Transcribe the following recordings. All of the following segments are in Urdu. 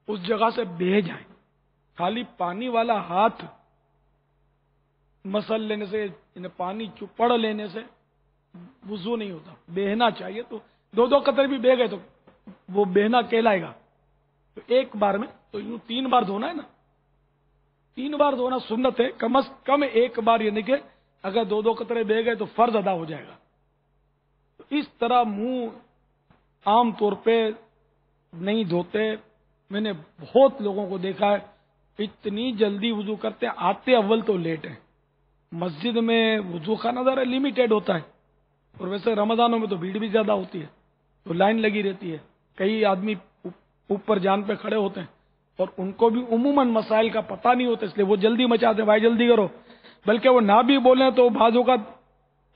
اس جگہ سے بہہ جائیں. خالی پانی والا ہاتھ مسل لینے سے، پانی چپڑ لینے سے وضو نہیں ہوتا، بہنا چاہیے. تو دو دو قطرے بھی بہ گئے تو وہ بہنا کہلائے گا. تو ایک بار میں تو یوں 3 بار دھونا ہے نا، 3 بار دھونا سنت ہے. کم از کم ایک بار، یعنی کہ اگر دو دو قطرے بہ گئے تو فرض ادا ہو جائے گا. تو اس طرح منہ عام طور پہ نہیں دھوتے. میں نے بہت لوگوں کو دیکھا ہے اتنی جلدی وضو کرتے ہیں، آتے اول تو لیٹ ہیں. مسجد میں وضو خانہ ذرا لمیٹیڈ ہوتا ہے، اور ویسے رمضانوں میں تو بھیڑ بھی زیادہ ہوتی ہے، تو لائن لگی رہتی ہے. کئی آدمی اوپر جان پہ کھڑے ہوتے ہیں اور ان کو بھی عموماً مسائل کا پتہ نہیں ہوتا، اس لیے وہ جلدی مچاتے ہیں، بھائی جلدی کرو. بلکہ وہ نہ بھی بولیں تو بعضوں کا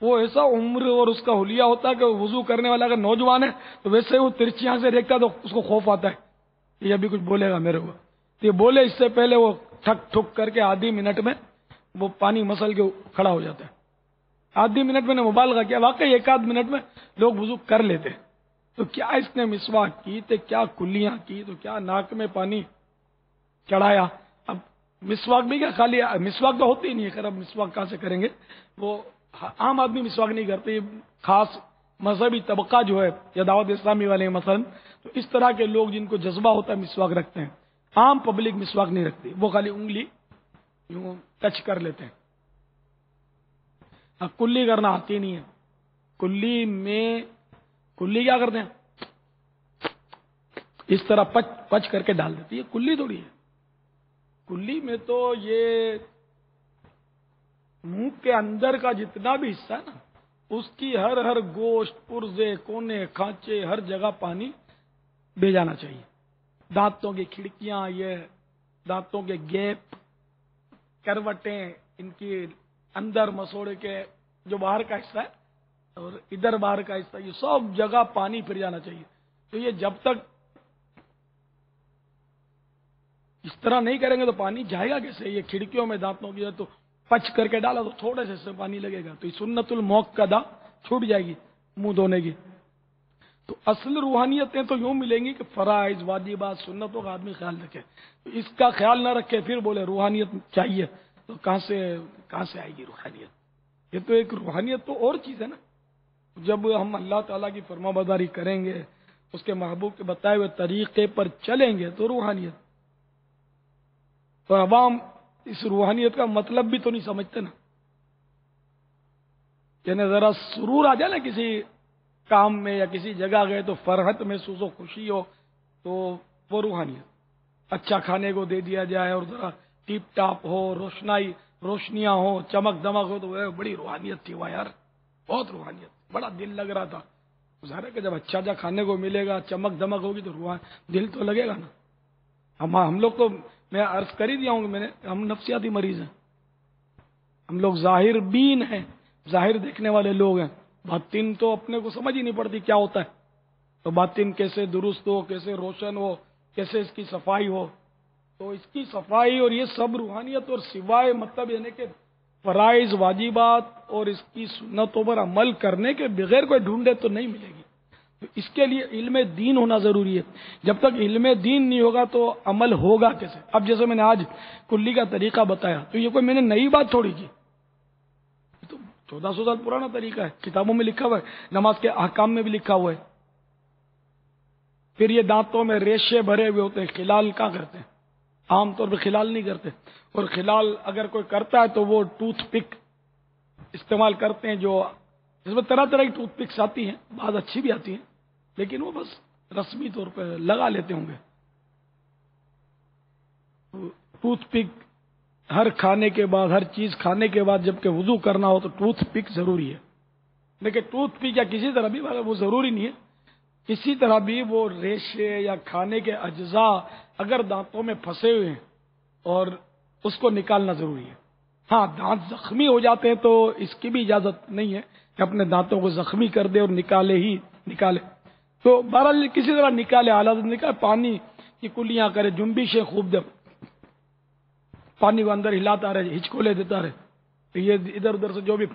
وہ ایسا عمر اور اس کا حلیہ ہوتا ہے کہ وضو کرنے والا اگر نوجوان ہے تو ویسے وہ ترچھی آنکھ سے دیکھتا ہے تو اس کو خوف آتا ہے یہ ابھی کچھ بولے گا میرے کو. تو یہ بولے اس سے پہلے وہ ٹھک ٹھک کر کے آدھی منٹ میں وہ پانی مسل کے کھڑا ہو جاتا ہے. آدھی منٹ میں نے مبالغہ کیا، واقعی 1 آدھ منٹ میں لوگ وضو کر لیتے. تو کیا اس نے مسواک کی تو کیا کلیاں کی تو کیا ناک میں پانی چڑھایا. اب مسواک بھی کیا خالی مسواک تو ہوتی ہی نہیں ہے. خیر اب مسواک کہاں سے کریں گے، وہ عام آدمی مسواک نہیں کرتے، خاص مذہبی طبقہ جو ہے یا دعوت اسلامی والے مثلا، تو اس طرح کے لوگ جن کو جذبہ ہوتا ہے مسواک رکھتے ہیں. عام پبلک مسواک نہیں رکھتی، وہ خالی انگلی یوں ٹچ کر لیتے ہیں. اب کلی کرنا آتی نہیں ہے. کلی کیا کرتے ہیں، اس طرح پچ کر کے ڈال دیتی ہے. کلی تھوڑی ہے. کلی میں تو یہ منہ کے اندر کا جتنا بھی حصہ ہے نا، اس کی ہر گوشت، پرزے، کونے، کھانچے، ہر جگہ پانی بہ جانا چاہیے. دانتوں کی کھڑکیاں، یہ دانتوں کے گیپ، کروٹیں، ان کی اندر مسوڑے کے جو باہر کا حصہ ہے اور ادھر باہر کا حصہ، یہ سب جگہ پانی پھر جانا چاہیے. تو یہ جب تک اس طرح نہیں کریں گے تو پانی جائے گا کیسے. یہ کھڑکیوں میں دانتوں کی ہے تو پچ کر کے ڈالا تو تھوڑے سے پانی لگے گا، تو یہ سنت الموقدہ چھوٹ جائے گی منہ دھونے کی. تو اصل روحانیتیں تو یوں ملیں گی کہ فرائض، واجبات، سنتوں کا آدمی خیال رکھے. اس کا خیال نہ رکھے پھر بولے روحانیت چاہیے، تو کہاں سے آئے گی روحانیت. یہ تو ایک روحانیت تو اور چیز ہے نا. جب ہم اللہ تعالیٰ کی فرما برداری کریں گے، اس کے محبوب کے بتائے ہوئے طریقے پر چلیں گے تو روحانیت. تو عوام اس روحانیت کا مطلب بھی تو نہیں سمجھتے نا. یعنی ذرا سرور آ جائے نا کسی کام میں یا کسی جگہ گئے تو فرحت محسوس ہو، خوشی ہو، تو وہ روحانیت. اچھا کھانے کو دے دیا جائے اور ذرا ٹیپ ٹاپ ہو، روشنیاں ہو، چمک دمک ہو، تو وہ بڑی روحانیت تھی. وہ یار بہت روحانیت، بڑا دل لگ رہا تھا. ظاہر ہے کہ جب اچھا کھانے کو ملے گا، چمک دمک ہوگی تو دل تو لگے گا نا. ہم لوگ تو میں عرض کر ہی دیا ہوں کہ ہم نفسیاتی مریض ہیں. ہم لوگ ظاہر بین ہیں، ظاہر دیکھنے والے لوگ ہیں. باطن تو اپنے کو سمجھ ہی نہیں پڑتی کیا ہوتا ہے. تو باطن کیسے درست ہو، کیسے روشن ہو، کیسے اس کی صفائی ہو. تو اس کی صفائی اور یہ سب روحانیت، اور سوائے مطلب یعنی کہ فرائض، واجبات اور اس کی سنتوں پر عمل کرنے کے بغیر کوئی ڈھونڈے تو نہیں ملے گی. تو اس کے لیے علم دین ہونا ضروری ہے. جب تک علم دین نہیں ہوگا تو عمل ہوگا کیسے. اب جیسے میں نے آج کلی کا طریقہ بتایا تو یہ کوئی میں نے نئی بات تھوڑی کی، یہ تو 1400 سال پرانا طریقہ ہے. کتابوں میں لکھا ہوا ہے، نماز کے احکام میں بھی لکھا ہوا ہے. پھر یہ دانتوں میں ریشے بھرے ہوئے ہوتے ہیں، خلال کہاں کرتے ہیں؟ عام طور پہ خلال نہیں کرتے. اور خلال اگر کوئی کرتا ہے تو وہ ٹوتھ پک استعمال کرتے ہیں، جو جس میں طرح طرح کی ٹوتھ پکس آتی ہیں، بعض اچھی بھی آتی ہیں، لیکن وہ بس رسمی طور پہ لگا لیتے ہوں گے. ٹوتھ پک ہر کھانے کے بعد، ہر چیز کھانے کے بعد جب کہ وضو کرنا ہو تو ٹوتھ پک ضروری ہے. لیکن ٹوتھ پک یا کسی طرح بھی وہ ضروری نہیں ہے. اسی طرح بھی وہ ریشے یا کھانے کے اجزاء اگر دانتوں میں پھنسے ہوئے ہیں اور اس کو نکالنا ضروری ہے. ہاں دانت زخمی ہو جاتے ہیں تو اس کی بھی اجازت نہیں ہے کہ اپنے دانتوں کو زخمی کر دے اور نکالے. تو بہرحال کسی طرح نکالے، حالات نکالے، پانی کی کلیاں کرے، جنبشیں خوب دے، پانی کو اندر ہلاتا رہے، ہچکولے دیتا رہے، تو یہ ادھر ادھر سے جو بھی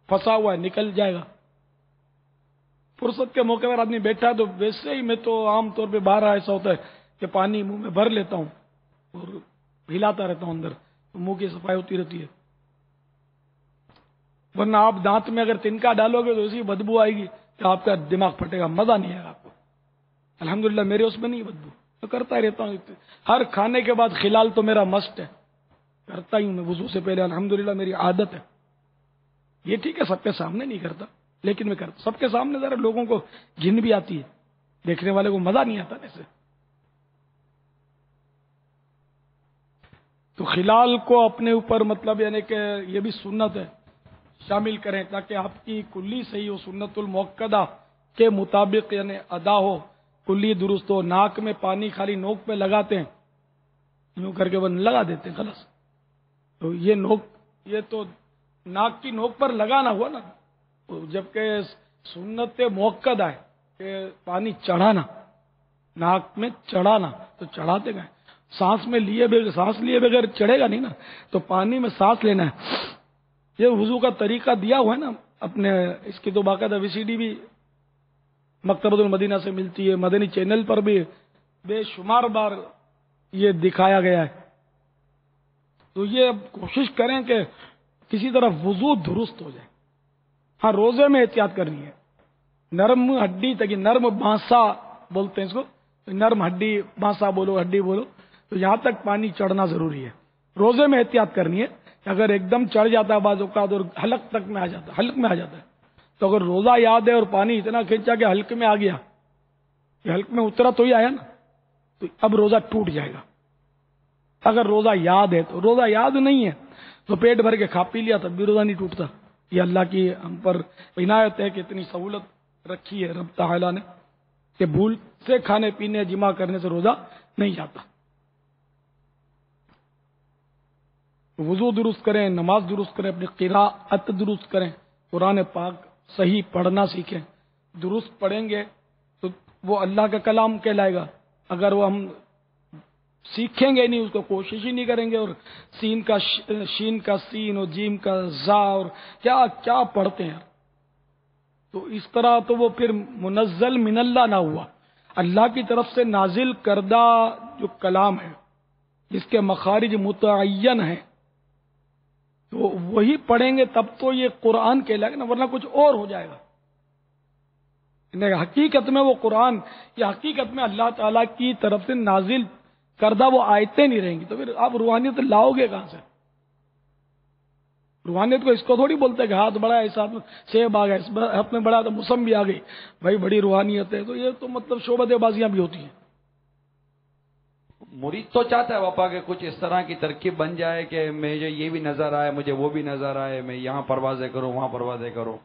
پھنسا ہوا ہے نکل جائے گا. فرصت کے موقع پر آدمی بیٹھا ہے تو ویسے ہی میں تو عام طور پہ باہر ایسا ہوتا ہے کہ پانی منہ میں بھر لیتا ہوں اور ہلاتا رہتا ہوں اندر، تو منہ کی صفائی ہوتی رہتی ہے. ورنہ آپ دانت میں اگر تنکا ڈالو گے تو اسی بدبو آئے گی کہ آپ کا دماغ پھٹے گا، مزہ نہیں آئے گا آپ کو. الحمدللہ میرے اس میں نہیں بدبو، میں کرتا ہی رہتا ہوں. ہر کھانے کے بعد خلال تو میرا مسٹ ہے، کرتا ہی ہوں میں وضو سے پہلے. الحمدللہ میری عادت ہے. یہ ٹھیک ہے سب کے سامنے نہیں کرتا، لیکن میں کرتا. سب کے سامنے ذرا لوگوں کو گھن بھی آتی ہے، دیکھنے والے کو مزہ نہیں آتا ایسے. تو خلال کو اپنے اوپر مطلب یعنی کہ یہ بھی سنت ہے شامل کریں تاکہ آپ کی کلی صحیح ہو، سنت المؤکدہ کے مطابق یعنی ادا ہو، کلی درست ہو. ناک میں پانی خالی نوک پہ لگاتے ہیں، یوں کر کے وہ لگا دیتے ہیں خلاص. تو یہ نوک، یہ تو ناک کی نوک پر لگانا ہوا نا، جبکہ سنت مؤکدہ ہے کہ پانی چڑھانا، ناک میں چڑھانا. تو چڑھاتے گئے، سانس میں سانس لیے بغیر چڑھے گا نہیں نا. تو پانی میں سانس لینا ہے. یہ وضو کا طریقہ دیا ہوا ہے نا اپنے، اس کی تو باقاعدہ VCD بھی مکتبۃ المدینہ سے ملتی ہے، مدنی چینل پر بھی بے شمار بار یہ دکھایا گیا ہے. تو یہ اب کوشش کریں کہ کسی طرح وضو درست ہو جائے. ہاں روزے میں احتیاط کرنی ہے. نرم ہڈی تک، نرم بانسا بولتے ہیں اس کو، نرم ہڈی بانسا بولو، ہڈی بولو، تو یہاں تک پانی چڑھنا ضروری ہے. روزے میں احتیاط کرنی ہے. اگر ایک دم چڑھ جاتا ہے بعض اوقات اور حلق تک میں آ جاتا ہے، حلق میں آ جاتا ہے، تو اگر روزہ یاد ہے اور پانی اتنا کھینچا کہ حلق میں آ گیا، کہ حلق میں اترا تو ہی آیا نا، تو اب روزہ ٹوٹ جائے گا. اگر روزہ یاد ہے تو، روزہ یاد نہیں ہے تو پیٹ بھر کے کھا پی لیا تب بھی روزہ نہیں ٹوٹتا. یہ اللہ کی ہم پر عنایت ہے کہ اتنی سہولت رکھی ہے رب تعالی نے کہ بھول سے کھانے پینے جمع کرنے سے روزہ نہیں جاتا. وضو درست کریں، نماز درست کریں، اپنی قراءت درست کریں، قرآن پاک صحیح پڑھنا سیکھیں. درست پڑھیں گے تو وہ اللہ کا کلام کہلائے گا. اگر وہ ہم سیکھیں گے نہیں، اس کو کوشش ہی نہیں کریں گے، اور سین کا شین کا سین اور جیم کا زا اور کیا کیا پڑھتے ہیں، تو اس طرح تو وہ پھر منزل من اللہ نہ ہوا. اللہ کی طرف سے نازل کردہ جو کلام ہے جس کے مخارج متعین ہیں، تو وہی پڑھیں گے تب تو یہ قرآن کہلائے گا نا، ورنہ کچھ اور ہو جائے گا. حقیقت میں وہ قرآن یا حقیقت میں اللہ تعالیٰ کی طرف سے نازل کردہ وہ آیتیں نہیں رہیں گی، تو پھر آپ روحانیت لاؤ گے کہاں سے؟ روحانیت کو اس کو تھوڑی بولتے کہ ہاتھ بڑا ہے، اس ہاتھ میں سیب آ گیا، اس ہاتھ میں بڑا تو موسم آ گئی، بھائی بڑی روحانیت ہے. تو یہ تو مطلب شعبدے بازیاں بھی ہوتی ہیں. مرید تو چاہتا ہے باپا کہ کچھ اس طرح کی ترکیب بن جائے کہ مجھے یہ بھی نظر آئے، مجھے وہ بھی نظر آئے، میں یہاں پروازیں کروں وہاں پروازیں کروں.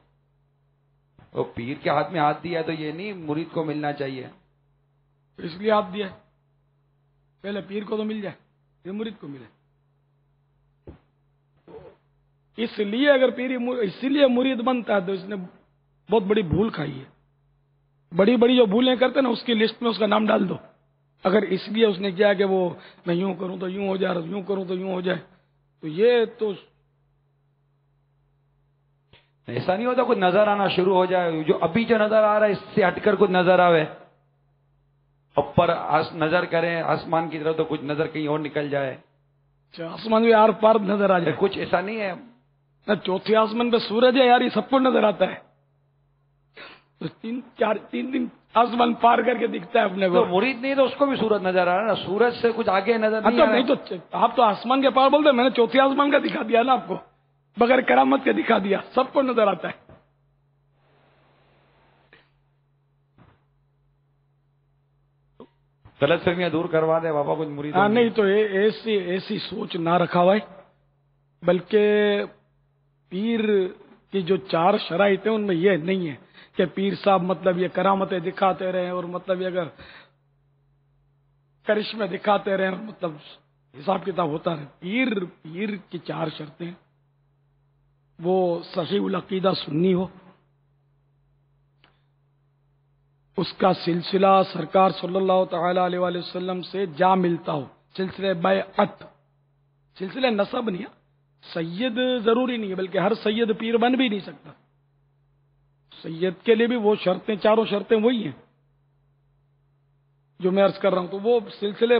وہ پیر کے ہاتھ میں ہاتھ دیا تو یہ نہیں مرید کو ملنا چاہیے. اس لیے ہاتھ دیا پہلے پیر کو تو مل جائے، پھر مرید کو ملے. اس لیے اگر اسی لیے مرید بنتا ہے تو اس نے بہت بڑی بھول کھائی ہے. بڑی بڑی جو بھولیں کرتے نا اس کی لسٹ میں اس کا نام ڈال دو. اگر اس لیے اس نے کیا کہ وہ میں یوں کروں تو یوں ہو جائے، یوں کروں تو یوں ہو جائے، تو یہ تو ایسا نہیں ہوتا کچھ نظر آنا شروع ہو جائے، جو ابھی جو نظر آ رہا ہے اس سے ہٹ کر کچھ نظر آوے، اوپر نظر کریں آسمان کی طرف تو کچھ نظر کہیں اور نکل جائے. آسمان میں آر پار نظر آ جائے. کچھ ایسا نہیں ہے نہ چوتھے آسمان پہ سورج ہے یار، یہ سب کو نظر آتا ہے. تو تین دن آسمان پار کر کے دکھتا ہے اپنے کو. تو مرید نہیں تو اس کو بھی سورج نظر آ رہا ہے نا، سورج سے کچھ آگے نظر نہیں آ رہا. نہیں تو آپ تو آسمان کے پار بولتے، میں نے چوتھے آسمان کا دکھا دیا نا آپ کو، بغیر کرامت کے دکھا دیا، سب کو نظر آتا ہے. غلط فہمیاں دور کروا دے بابا کچھ مرید. نہیں تو ایسی سوچ نہ رکھا ہوا ہے، بلکہ پیر کی جو 4 شرائط ہیں ان میں یہ نہیں ہے کہ پیر صاحب مطلب یہ کرامتیں دکھاتے رہے اور مطلب یہ اگر کرشمے دکھاتے رہے مطلب حساب کتاب ہوتا رہے. پیر کی 4 شرطیں، وہ صحیح العقیدہ سنی ہو، اس کا سلسلہ سرکار صلی اللہ تعالی علیہ وآلہ وسلم سے جا ملتا ہو، سلسلہ بیعت، سلسلہ نسب نہیں ہے. سید ضروری نہیں ہے، بلکہ ہر سید پیر بن بھی نہیں سکتا. سید کے لیے بھی وہ شرطیں 4 شرطیں وہی ہیں. جو میں عرض کر رہا ہوں، تو وہ سلسلے